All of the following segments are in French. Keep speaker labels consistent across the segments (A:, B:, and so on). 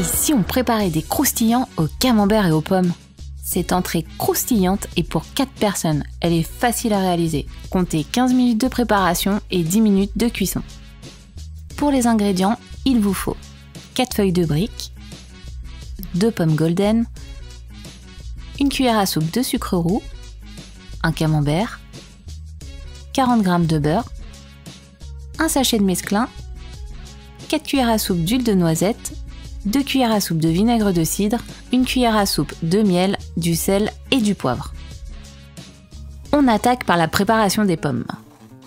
A: Et si on préparait des croustillants au camembert et aux pommes? Cette entrée croustillante est pour 4 personnes. Elle est facile à réaliser. Comptez 15 minutes de préparation et 10 minutes de cuisson. Pour les ingrédients, il vous faut 4 feuilles de briques, 2 pommes golden, une cuillère à soupe de sucre roux, un camembert, 40 g de beurre, un sachet de mesclun, 4 cuillères à soupe d'huile de noisette, 2 cuillères à soupe de vinaigre de cidre, une cuillère à soupe de miel, du sel et du poivre. On attaque par la préparation des pommes.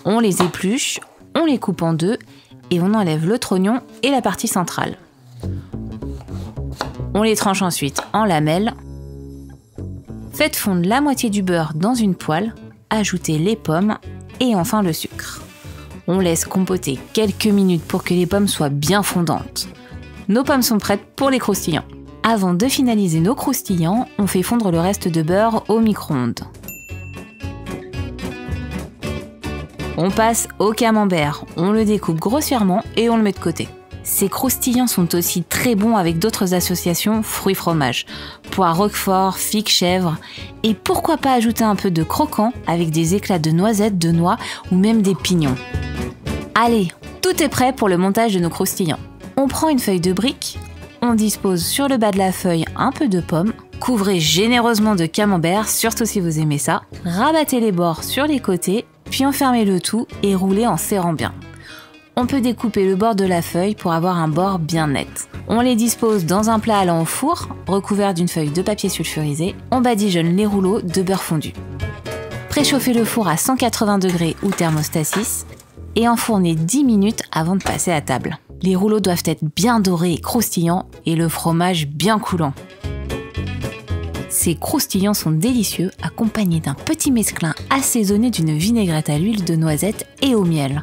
A: On les épluche, on les coupe en deux et on enlève le trognon et la partie centrale. On les tranche ensuite en lamelles. Faites fondre la moitié du beurre dans une poêle, ajoutez les pommes et enfin le sucre. On laisse compoter quelques minutes pour que les pommes soient bien fondantes. Nos pommes sont prêtes pour les croustillants. Avant de finaliser nos croustillants, on fait fondre le reste de beurre au micro-ondes. On passe au camembert, on le découpe grossièrement et on le met de côté. Ces croustillants sont aussi très bons avec d'autres associations fruits-fromage, pois roquefort, figues, chèvre, et pourquoi pas ajouter un peu de croquant avec des éclats de noisettes, de noix ou même des pignons. Allez, tout est prêt pour le montage de nos croustillants. On prend une feuille de brique, on dispose sur le bas de la feuille un peu de pomme, couvrez généreusement de camembert, surtout si vous aimez ça, rabattez les bords sur les côtés, puis enfermez le tout et roulez en serrant bien. On peut découper le bord de la feuille pour avoir un bord bien net. On les dispose dans un plat allant au four, recouvert d'une feuille de papier sulfurisé. On badigeonne les rouleaux de beurre fondu. Préchauffez le four à 180 degrés ou thermostat 6 et enfournez 10 minutes avant de passer à table. Les rouleaux doivent être bien dorés et croustillants et le fromage bien coulant. Ces croustillants sont délicieux, accompagnés d'un petit mesclin assaisonné d'une vinaigrette à l'huile de noisette et au miel.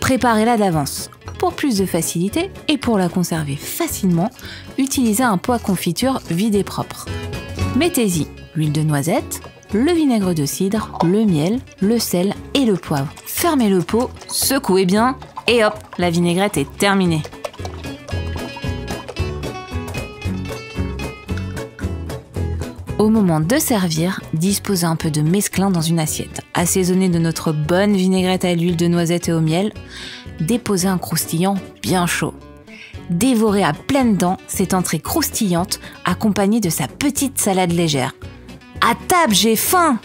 A: Préparez-la d'avance. Pour plus de facilité et pour la conserver facilement, utilisez un pot à confiture vide et propre. Mettez-y l'huile de noisette, le vinaigre de cidre, le miel, le sel et le poivre. Fermez le pot, secouez bien et hop, la vinaigrette est terminée. Au moment de servir, disposez un peu de mesclin dans une assiette. Assaisonnez de notre bonne vinaigrette à l'huile de noisette et au miel. Déposez un croustillant bien chaud. Dévorez à pleines dents cette entrée croustillante accompagnée de sa petite salade légère. À table, j'ai faim!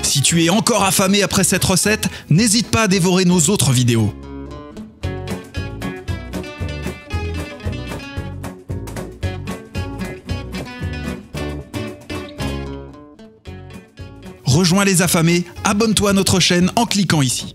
B: Si tu es encore affamé après cette recette, n'hésite pas à dévorer nos autres vidéos. Rejoins les affamés, abonne-toi à notre chaîne en cliquant ici.